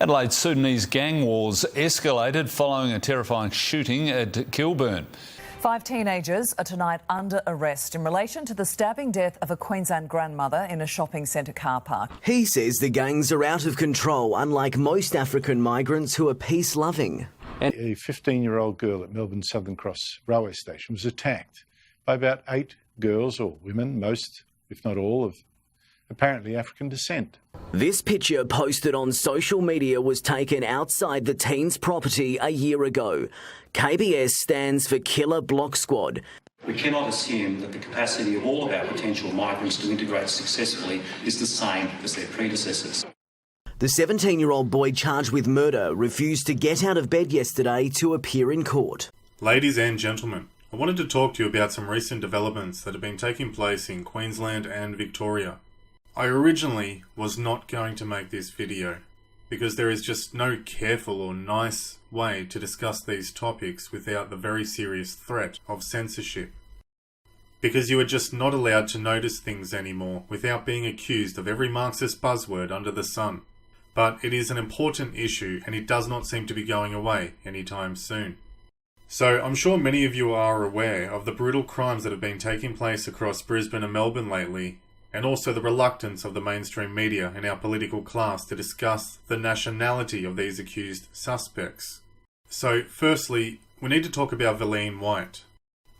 Adelaide's Sudanese gang wars escalated following a terrifying shooting at Kilburn. 5 teenagers are tonight under arrest in relation to the stabbing death of a Queensland grandmother in a shopping centre car park. He says the gangs are out of control, unlike most African migrants who are peace-loving. A 15-year-old girl at Melbourne's Southern Cross railway station was attacked by about 8 girls or women, most, if not all, of apparently African descent. This picture posted on social media was taken outside the teen's property a year ago. KBS stands for Killer Block Squad. We cannot assume that the capacity of all of our potential migrants to integrate successfully is the same as their predecessors. The 17-year-old boy charged with murder refused to get out of bed yesterday to appear in court. Ladies and gentlemen, I wanted to talk to you about some recent developments that have been taking place in Queensland and Victoria. I originally was not going to make this video because there is just no careful or nice way to discuss these topics without the very serious threat of censorship. Because you are just not allowed to notice things anymore without being accused of every Marxist buzzword under the sun. But it is an important issue and it does not seem to be going away anytime soon. So I'm sure many of you are aware of the brutal crimes that have been taking place across Brisbane and Melbourne lately, and also the reluctance of the mainstream media and our political class to discuss the nationality of these accused suspects. So firstly, we need to talk about Valine White.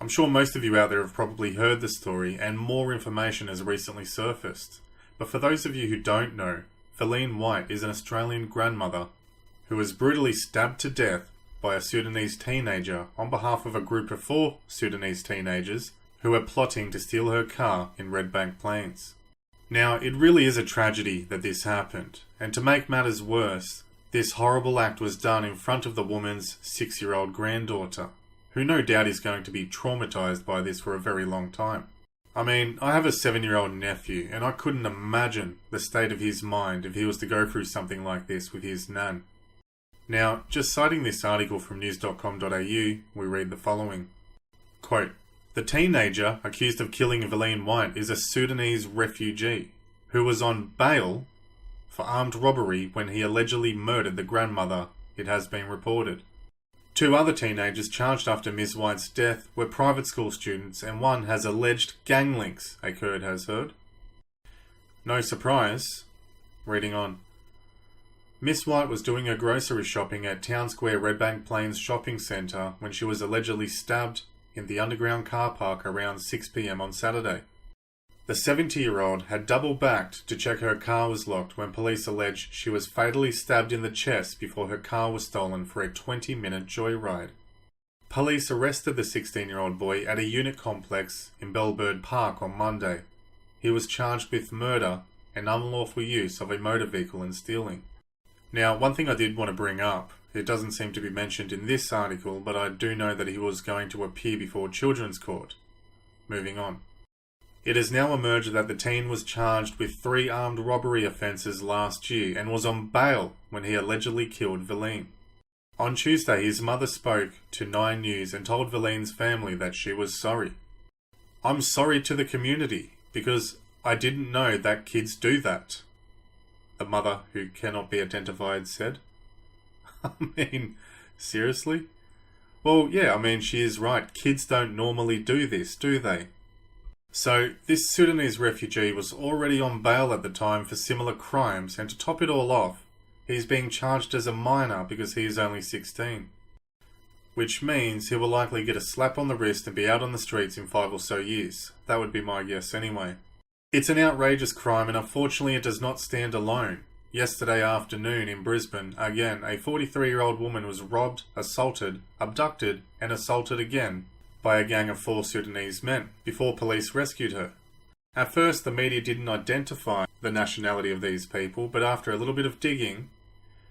I'm sure most of you out there have probably heard the story and more information has recently surfaced. But for those of you who don't know, Valine White is an Australian grandmother who was brutally stabbed to death by a Sudanese teenager on behalf of a group of 4 Sudanese teenagers who were plotting to steal her car in Redbank Plains. Now, it really is a tragedy that this happened, and to make matters worse, this horrible act was done in front of the woman's 6-year-old granddaughter, who no doubt is going to be traumatised by this for a very long time. I mean, I have a 7-year-old nephew, and I couldn't imagine the state of his mind if he was to go through something like this with his nan. Now, just citing this article from news.com.au, we read the following. Quote, "The teenager accused of killing Valine White is a Sudanese refugee who was on bail for armed robbery when he allegedly murdered the grandmother, it has been reported. 2 other teenagers charged after Ms. White's death were private school students and one has alleged gang links, a Kurd has heard. No surprise." Reading on. "Miss White was doing her grocery shopping at Town Square Redbank Plains Shopping Centre when she was allegedly stabbed in the underground car park around 6 p.m. on Saturday. The 70-year-old had double-backed to check her car was locked when police allege she was fatally stabbed in the chest before her car was stolen for a 20-minute joyride. Police arrested the 16-year-old boy at a unit complex in Bellbird Park on Monday. He was charged with murder and unlawful use of a motor vehicle and stealing." Now, one thing I did want to bring up, it doesn't seem to be mentioned in this article, but I do know that he was going to appear before Children's Court. Moving on. "It has now emerged that the teen was charged with 3 armed robbery offences last year and was on bail when he allegedly killed Valine. On Tuesday, his mother spoke to 9 News and told Valine's family that she was sorry. "I'm sorry to the community because I didn't know that kids do that," the mother, who cannot be identified, said. I mean, seriously? Well, yeah, I mean, she is right. Kids don't normally do this, do they? So, this Sudanese refugee was already on bail at the time for similar crimes, and to top it all off, he's being charged as a minor because he is only 16. Which means he will likely get a slap on the wrist and be out on the streets in 5 or so years. That would be my guess anyway. It's an outrageous crime, and unfortunately it does not stand alone. Yesterday afternoon in Brisbane, again, a 43-year-old woman was robbed, assaulted, abducted, and assaulted again by a gang of 4 Sudanese men before police rescued her. At first, the media didn't identify the nationality of these people, but after a little bit of digging,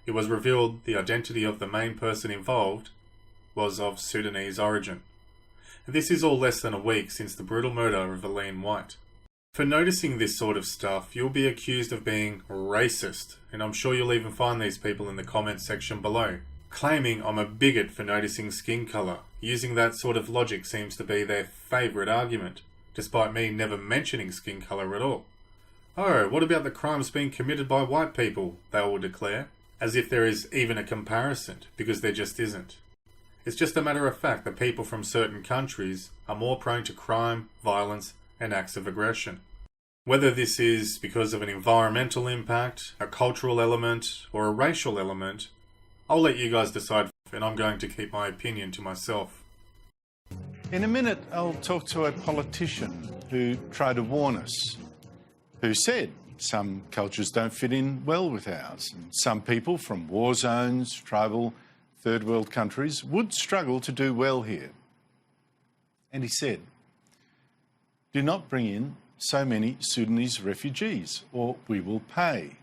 it was revealed the identity of the main person involved was of Sudanese origin. And this is all less than a week since the brutal murder of Valine White. For noticing this sort of stuff, you'll be accused of being racist, and I'm sure you'll even find these people in the comments section below, claiming I'm a bigot for noticing skin colour. Using that sort of logic seems to be their favourite argument, despite me never mentioning skin colour at all. "Oh, what about the crimes being committed by white people?" they will declare. As if there is even a comparison, because there just isn't. It's just a matter of fact that people from certain countries are more prone to crime, violence, and acts of aggression. Whether this is because of an environmental impact, a cultural element, or a racial element, I'll let you guys decide, and I'm going to keep my opinion to myself. In a minute, I'll talk to a politician who tried to warn us, who said some cultures don't fit in well with ours, and some people from war zones, tribal, third world countries would struggle to do well here. And he said, "Do not bring in so many Sudanese refugees, or we will pay."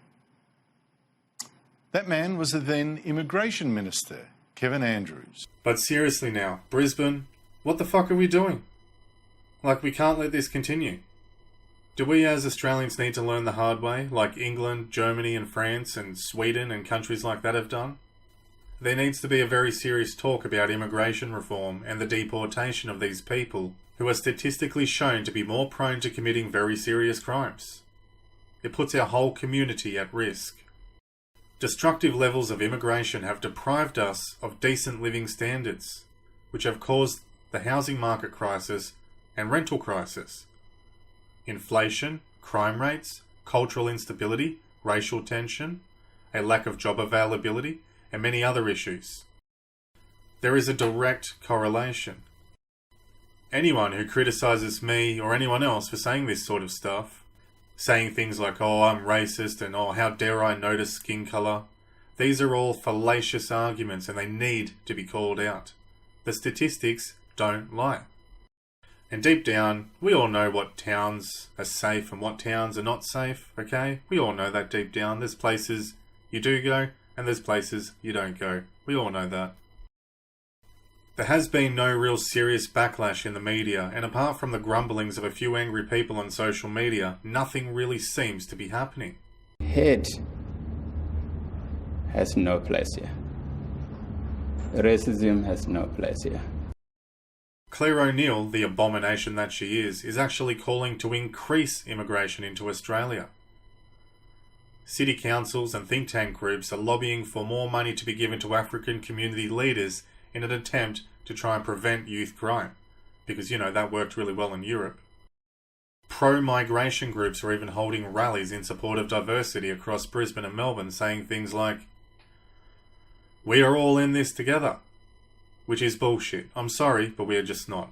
That man was the then Immigration Minister, Kevin Andrews. But seriously now, Brisbane, what the fuck are we doing? Like, we can't let this continue. Do we as Australians need to learn the hard way, like England, Germany and France and Sweden and countries like that have done? There needs to be a very serious talk about immigration reform and the deportation of these people who are statistically shown to be more prone to committing very serious crimes. It puts our whole community at risk. Destructive levels of immigration have deprived us of decent living standards, which have caused the housing market crisis and rental crisis. Inflation, crime rates, cultural instability, racial tension, a lack of job availability, and many other issues. There is a direct correlation. Anyone who criticises me or anyone else for saying this sort of stuff, saying things like, "Oh, I'm racist," and "Oh, how dare I notice skin colour," these are all fallacious arguments and they need to be called out. The statistics don't lie. And deep down, we all know what towns are safe and what towns are not safe, okay? We all know that deep down. There's places you do go and there's places you don't go. We all know that. There has been no real serious backlash in the media, and apart from the grumblings of a few angry people on social media, nothing really seems to be happening. Hate has no place here. Racism has no place here. Claire O'Neill, the abomination that she is actually calling to increase immigration into Australia. City councils and think tank groups are lobbying for more money to be given to African community leaders in an attempt to try and prevent youth crime, because, you know, that worked really well in Europe. Pro-migration groups are even holding rallies in support of diversity across Brisbane and Melbourne, saying things like, "We are all in this together," which is bullshit. I'm sorry, but we are just not.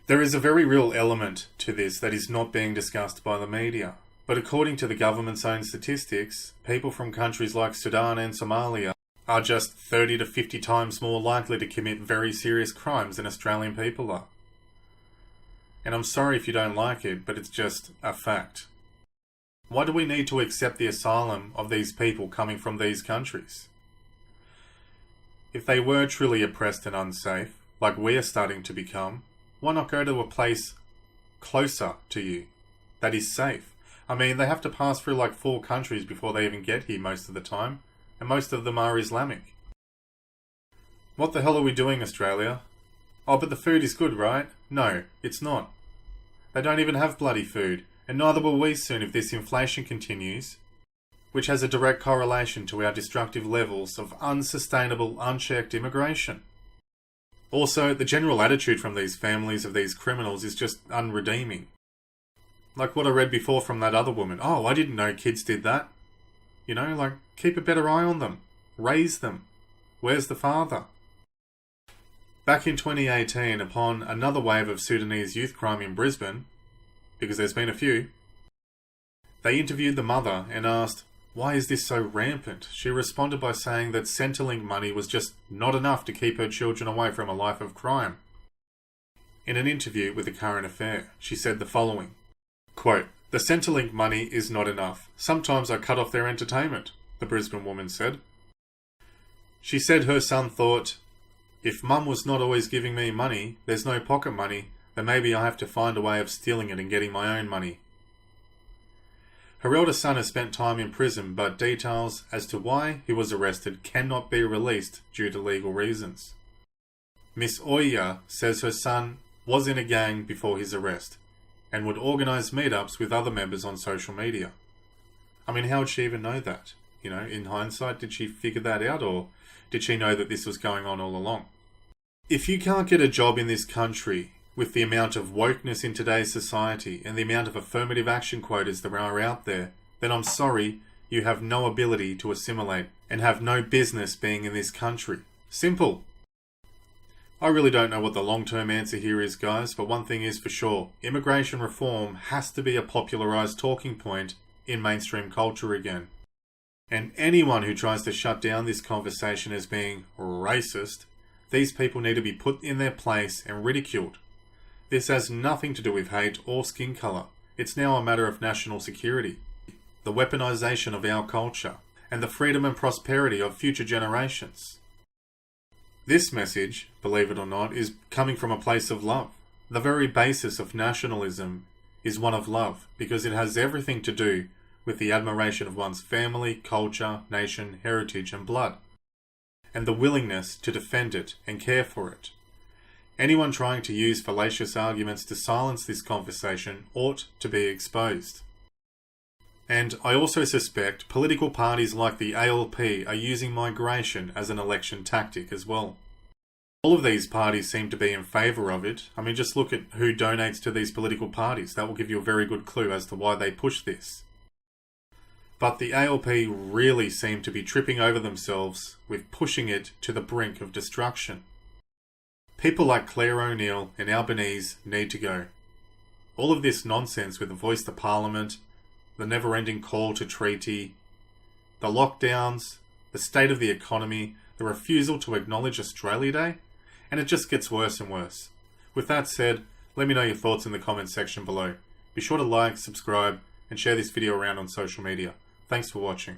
There is a very real element to this that is not being discussed by the media. But according to the government's own statistics, people from countries like Sudan and Somalia are just 30 to 50 times more likely to commit very serious crimes than Australian people are. And I'm sorry if you don't like it, but it's just a fact. Why do we need to accept the asylum of these people coming from these countries? If they were truly oppressed and unsafe, like we are starting to become, why not go to a place closer to you that is safe? I mean, they have to pass through like 4 countries before they even get here most of the time, and most of them are Islamic. What the hell are we doing, Australia? Oh, but the food is good, right? No, it's not. They don't even have bloody food, and neither will we soon if this inflation continues, which has a direct correlation to our destructive levels of unsustainable, unchecked immigration. Also, the general attitude from these families of these criminals is just unredeeming. Like what I read before from that other woman. "Oh, I didn't know kids did that." You know, like, keep a better eye on them. Raise them. Where's the father? Back in 2018, upon another wave of Sudanese youth crime in Brisbane, because there's been a few, they interviewed the mother and asked, "Why is this so rampant?" She responded by saying that Centrelink money was just not enough to keep her children away from a life of crime. In an interview with The Current Affair, she said the following, quote, "The Centrelink money is not enough. Sometimes I cut off their entertainment," the Brisbane woman said. She said her son thought, "If mum was not always giving me money, there's no pocket money, then maybe I have to find a way of stealing it and getting my own money." Her eldest son has spent time in prison, but details as to why he was arrested cannot be released due to legal reasons. Miss Oya says her son was in a gang before his arrest and would organise meetups with other members on social media. I mean, how would she even know that? In hindsight, did she figure that out, or did she know that this was going on all along? If you can't get a job in this country with the amount of wokeness in today's society and the amount of affirmative action quotas there are out there, then I'm sorry, you have no ability to assimilate and have no business being in this country. Simple. I really don't know what the long-term answer here is, guys, but one thing is for sure. Immigration reform has to be a popularised talking point in mainstream culture again. And anyone who tries to shut down this conversation as being racist, these people need to be put in their place and ridiculed. This has nothing to do with hate or skin colour. It's now a matter of national security, the weaponisation of our culture, and the freedom and prosperity of future generations. This message, believe it or not, is coming from a place of love. The very basis of nationalism is one of love, because it has everything to do with the admiration of one's family, culture, nation, heritage and blood, and the willingness to defend it and care for it. Anyone trying to use fallacious arguments to silence this conversation ought to be exposed. And I also suspect political parties like the ALP are using migration as an election tactic as well. All of these parties seem to be in favour of it. I mean, just look at who donates to these political parties. That will give you a very good clue as to why they push this. But the ALP really seem to be tripping over themselves with pushing it to the brink of destruction. People like Claire O'Neill and Albanese need to go. All of this nonsense with the voice to Parliament, the never-ending call to treaty, the lockdowns, the state of the economy, the refusal to acknowledge Australia Day, and it just gets worse and worse. With that said, let me know your thoughts in the comments section below. Be sure to like, subscribe, and share this video around on social media. Thanks for watching.